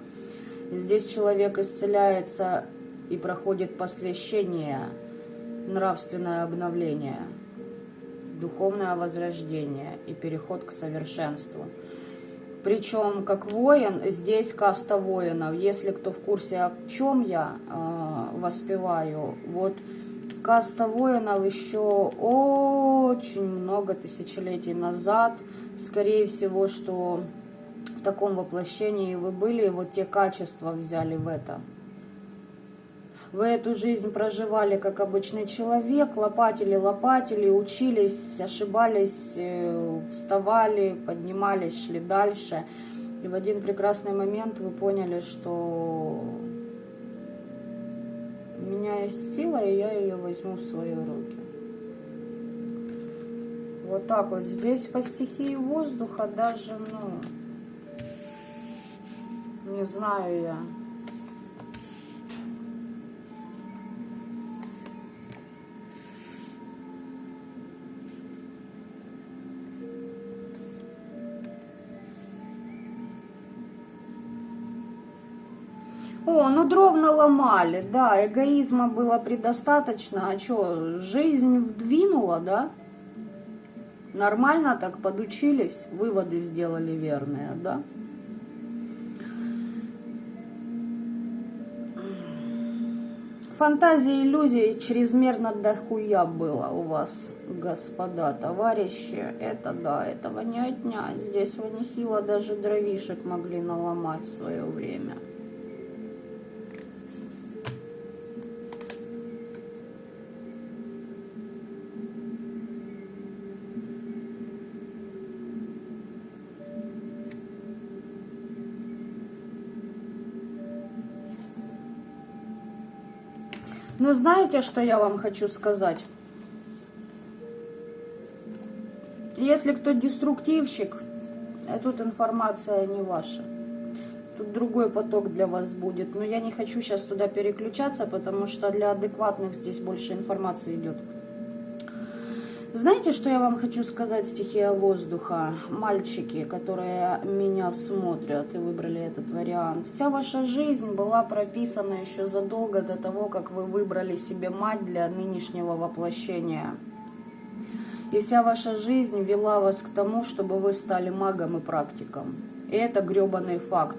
Здесь человек исцеляется и проходит посвящение, нравственное обновление, духовное возрождение и переход к совершенству. Причем, как воин, здесь каста воинов. Если кто в курсе, о чем я воспеваю, вот каста воинов еще очень много тысячелетий назад, скорее всего, что в таком воплощении вы были, и вот те качества взяли в это. Вы эту жизнь проживали как обычный человек, лопатили, учились, ошибались, вставали, поднимались, шли дальше. И в один прекрасный момент вы поняли, что у меня есть сила, и я ее возьму в свои руки. Вот так вот. Здесь по стихии воздуха даже, не знаю я. О, ну дров наломали, да, эгоизма было предостаточно, а что, жизнь вдвинула, да? Нормально так подучились, выводы сделали верные, да? Фантазии, иллюзий чрезмерно дохуя было у вас, господа, товарищи. Это да, этого не отнять. Здесь вы нехило даже дровишек могли наломать в свое время. Но знаете, что я вам хочу сказать? Если кто деструктивщик, тут информация не ваша. Тут другой поток для вас будет. Но я не хочу сейчас туда переключаться, потому что для адекватных здесь больше информации идет. Знаете, что я вам хочу сказать, стихия воздуха? Мальчики, которые меня смотрят и выбрали этот вариант. Вся ваша жизнь была прописана еще задолго до того, как вы выбрали себе мать для нынешнего воплощения. И вся ваша жизнь вела вас к тому, чтобы вы стали магом и практиком. И это гребаный факт.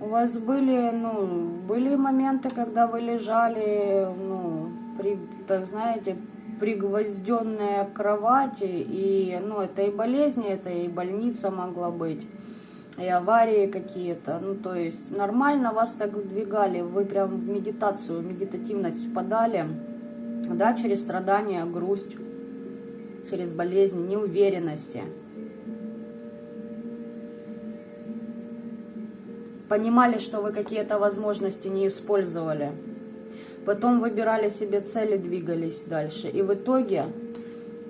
У вас были моменты, когда вы лежали, так знаете, пригвозденная к кровати, и, это и болезни, это и больница могла быть, и аварии какие-то, то есть нормально вас так двигали, вы прям в медитацию, в медитативность впадали, да, через страдания, грусть, через болезни, неуверенности. Понимали, что вы какие-то возможности не использовали. Потом выбирали себе цели, двигались дальше. И в итоге,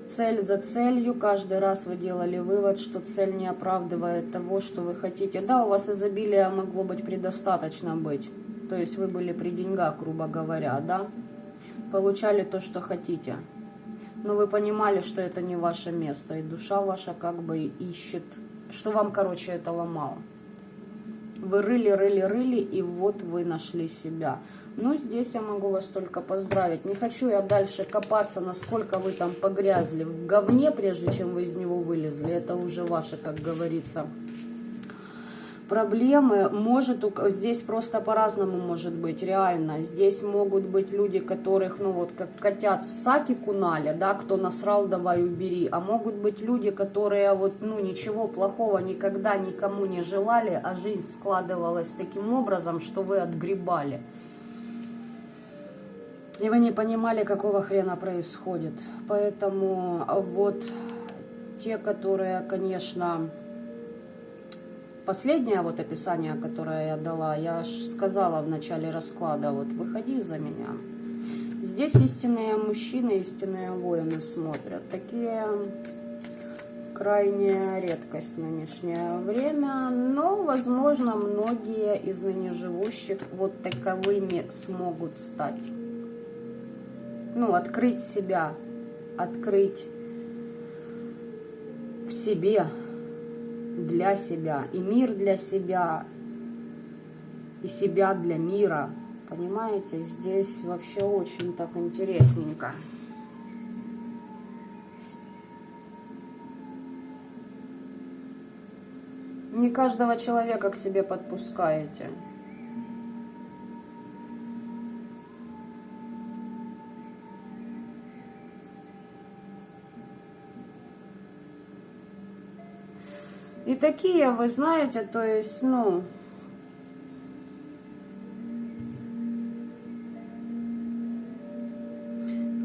цель за целью, каждый раз вы делали вывод, что цель не оправдывает того, что вы хотите. Да, у вас изобилия могло быть предостаточно быть. То есть вы были при деньгах, грубо говоря, да? Получали то, что хотите. Но вы понимали, что это не ваше место. И душа ваша как бы ищет, что вам, короче, этого мало. Вы рыли, и вот вы нашли себя. Ну, здесь я могу вас только поздравить. Не хочу я дальше копаться, насколько вы там погрязли в говне, прежде чем вы из него вылезли. Это уже ваши, как говорится, проблемы. Здесь просто по-разному может быть, реально. Здесь могут быть люди, которых, как котят в саке кунали, да, кто насрал, давай убери. А могут быть люди, которые ничего плохого никогда никому не желали, а жизнь складывалась таким образом, что вы отгребали. И вы не понимали, какого хрена происходит. Поэтому те, которые, конечно... Последнее описание, которое я дала, я сказала в начале расклада, выходи за меня. Здесь истинные мужчины, истинные воины смотрят. Такие крайняя редкость в нынешнее время, но, возможно, многие из ныне живущих таковыми смогут стать. Открыть себя, открыть в себе, для себя, и мир для себя, и себя для мира. Понимаете, здесь вообще очень так интересненько. Не каждого человека к себе подпускаете. И такие, вы знаете, то есть,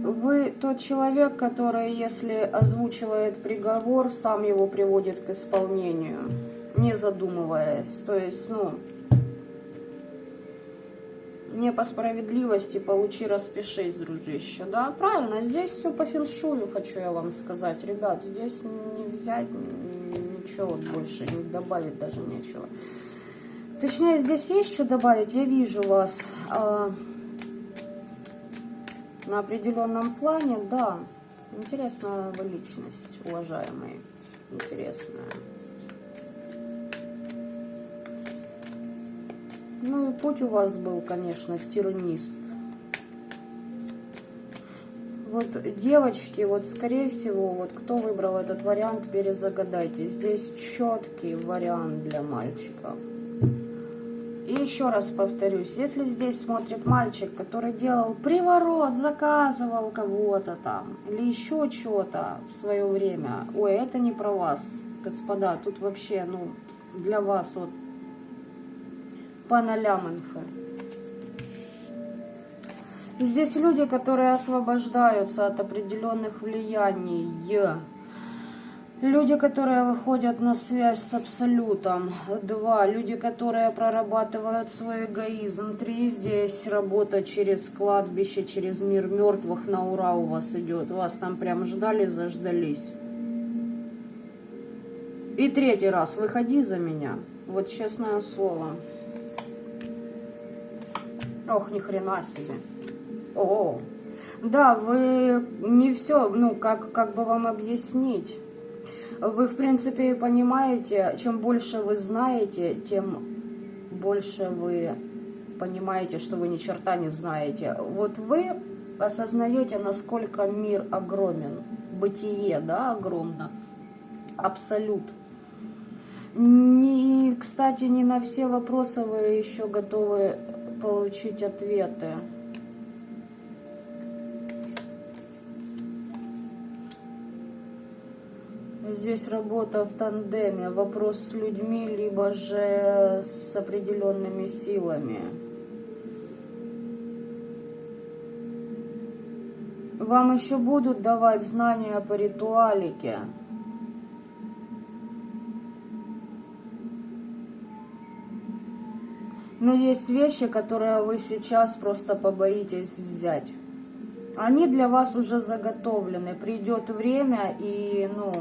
вы тот человек, который, если озвучивает приговор, сам его приводит к исполнению, не задумываясь. То есть, не по справедливости, получи, распишись, дружище, да? Правильно, здесь все по феншую, хочу я вам сказать. Ребят, здесь не взять ничего больше, не добавить даже нечего. Точнее, здесь есть что добавить, я вижу вас на определенном плане, да. Интересная вы личность, уважаемые, интересная. Ну и путь у вас был, конечно, тернист. Вот, девочки, вот, скорее всего, вот, кто выбрал этот вариант, перезагадайте. Здесь четкий вариант для мальчиков. И еще раз повторюсь, если здесь смотрит мальчик, который делал приворот, заказывал кого-то там, или еще что-то в свое время, ой, это не про вас, господа, тут вообще, ну, для вас вот по нолям инфы. Здесь люди, которые освобождаются от определенных влияний. Люди, которые выходят на связь с Абсолютом. 2. Люди, которые прорабатывают свой эгоизм. 3. Здесь работа через кладбище, через мир мертвых на ура у вас идет. Вас там прям ждали, заждались. И 3 раз. Выходи за меня. Вот честное слово. Ох, ни хрена себе. О, да, вы не все, ну, как бы вам объяснить. Вы, в принципе, понимаете, чем больше вы знаете, тем больше вы понимаете, что вы ни черта не знаете. Вот вы осознаете, насколько мир огромен. Бытие, да, огромно. Абсолют. Кстати, не на все вопросы вы еще готовы получить ответы. Здесь работа в тандеме, вопрос с людьми, либо же с определенными силами. Вам еще будут давать знания по ритуалике. Но есть вещи, которые вы сейчас просто побоитесь взять. Они для вас уже заготовлены. Придет время, и, ну,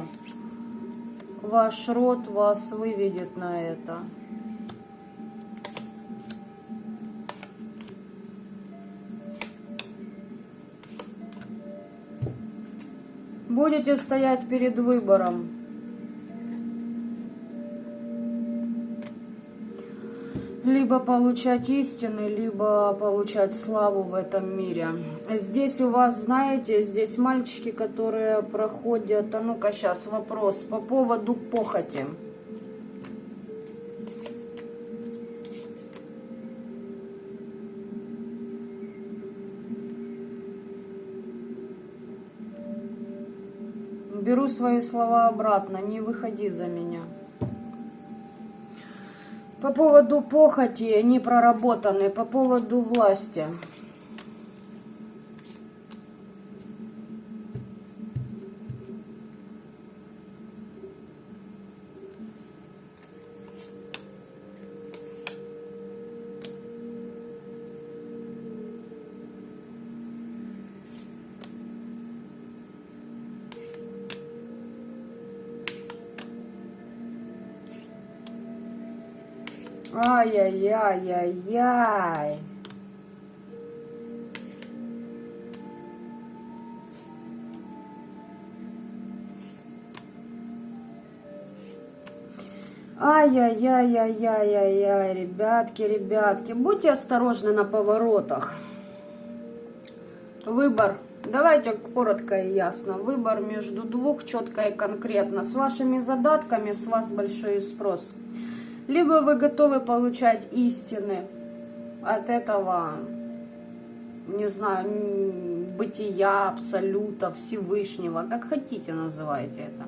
ваш род вас выведет на это. Будете стоять перед выбором. Либо получать истины, либо получать славу в этом мире. Здесь у вас, знаете, здесь мальчики, которые проходят... А ну-ка, сейчас вопрос по поводу похоти. Беру свои слова обратно, не выходи за меня. По поводу похоти, не проработаны, по поводу власти. Ай-яй-яй-яй-яй. Ай-яй-яй-яй-яй-яй, ребятки, будьте осторожны на поворотах. Выбор, давайте коротко и ясно. Выбор между двух, четко и конкретно. С вашими задатками, с вас большой спрос. Либо вы готовы получать истины от этого, не знаю, бытия, абсолюта, Всевышнего, как хотите называйте это.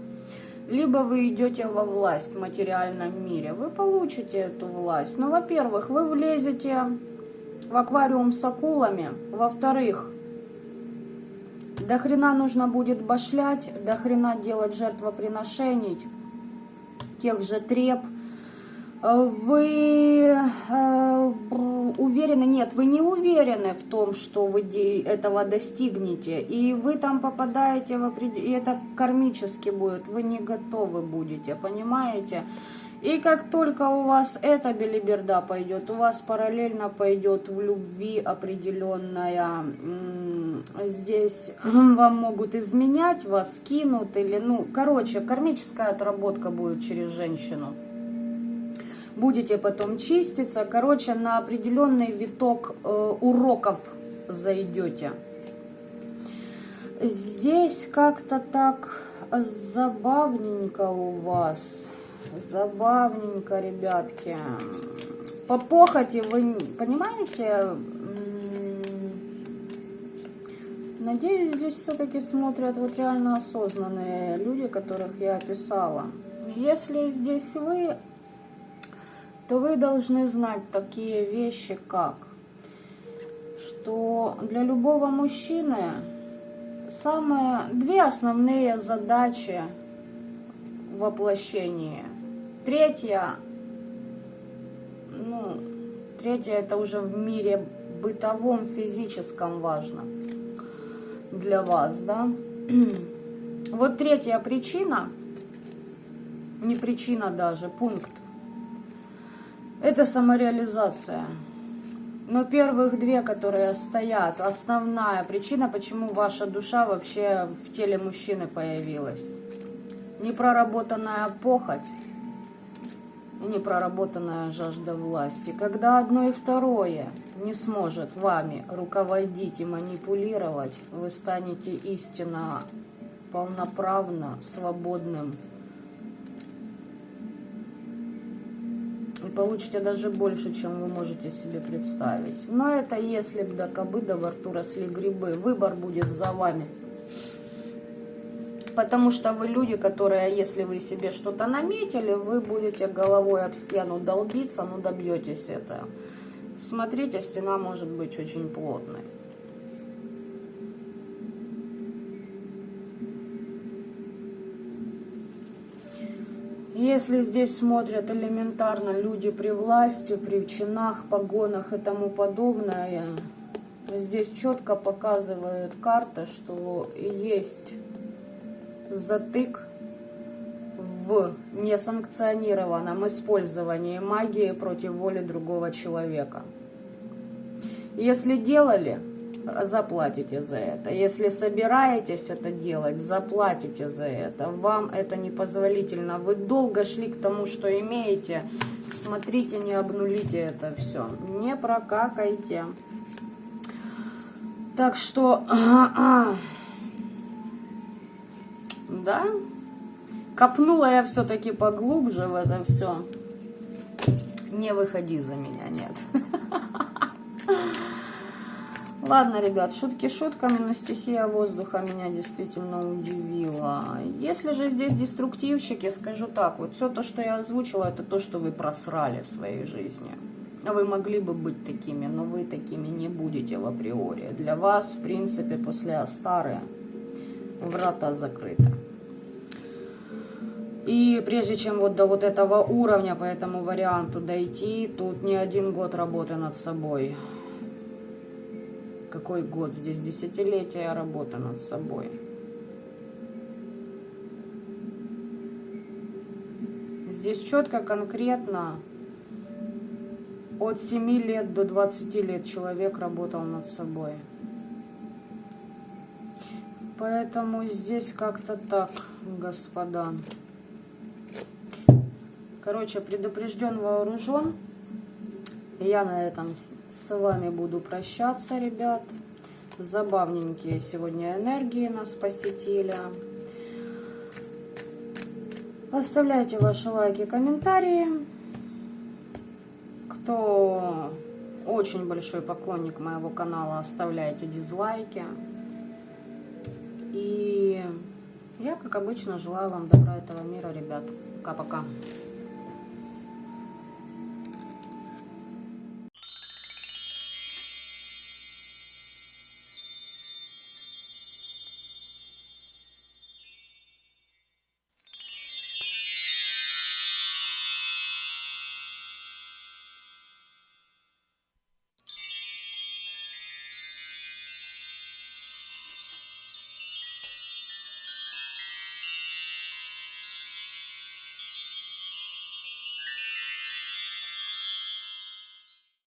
Либо вы идете во власть в материальном мире, вы получите эту власть. Ну, во-первых, вы влезете в аквариум с акулами. Во-вторых, до хрена нужно будет башлять, до хрена делать жертвоприношений, тех же треп. Вы уверены? Нет, вы не уверены в том, что вы этого достигнете. И вы там попадаете в определенный... И это кармически будет. Вы не готовы будете, понимаете? И как только у вас эта белиберда пойдет, у вас параллельно пойдет в любви определенная... Здесь вам могут изменять, вас кинут или... Ну, короче, кармическая отработка будет через женщину. Будете потом чиститься. Короче, на определенный виток уроков зайдете. Здесь как-то так забавненько у вас. Забавненько, ребятки. По похоти, вы понимаете? Надеюсь, здесь все-таки смотрят вот реально осознанные люди, которых я описала. Если здесь вы, то вы должны знать такие вещи, как, что для любого мужчины две основные задачи в воплощении. Третья это уже в мире бытовом, физическом важно для вас, да. Вот третья причина, не причина даже, пункт, это самореализация. Но первых две, которые стоят, основная причина, почему ваша душа вообще в теле мужчины появилась. Непроработанная похоть и непроработанная жажда власти. Когда одно и второе не сможет вами руководить и манипулировать, вы станете истинно, полноправно, свободным. И получите даже больше, чем вы можете себе представить. Но это если б до кобы до во рту росли грибы. Выбор будет за вами. Потому что вы люди, которые, если вы себе что-то наметили, вы будете головой об стену долбиться, но добьетесь этого. Смотрите, стена может быть очень плотной. Если здесь смотрят элементарно люди при власти, при чинах, погонах и тому подобное, здесь четко показывает карта, что есть затык в несанкционированном использовании магии против воли другого человека. Если делали, заплатите за это. Если собираетесь это делать, заплатите за это. Вам это непозволительно. Вы долго шли к тому, что имеете. Смотрите, не обнулите это все. Не прокакайте. Так что... Да? Копнула я все-таки поглубже в это все. Не выходи за меня, нет. Ладно, ребят, шутки шутками, но стихия воздуха меня действительно удивила. Если же здесь деструктивщики, скажу так, вот все то, что я озвучила, это то, что вы просрали в своей жизни. Вы могли бы быть такими, но вы такими не будете в априори. Для вас, в принципе, после Астары врата закрыты. И прежде чем вот до вот этого уровня, по этому варианту дойти, тут не 1 год работы над собой. Какой год? Здесь десятилетия работы над собой. Здесь четко, конкретно от 7 лет до 20 лет человек работал над собой. Поэтому здесь как-то так, господа. Короче, предупрежден, вооружен. Я на этом с вами буду прощаться, ребят. Забавненькие сегодня энергии нас посетили. Оставляйте ваши лайки, комментарии. Кто очень большой поклонник моего канала, оставляйте дизлайки. И я, как обычно, желаю вам добра этого мира, ребят. Пока-пока.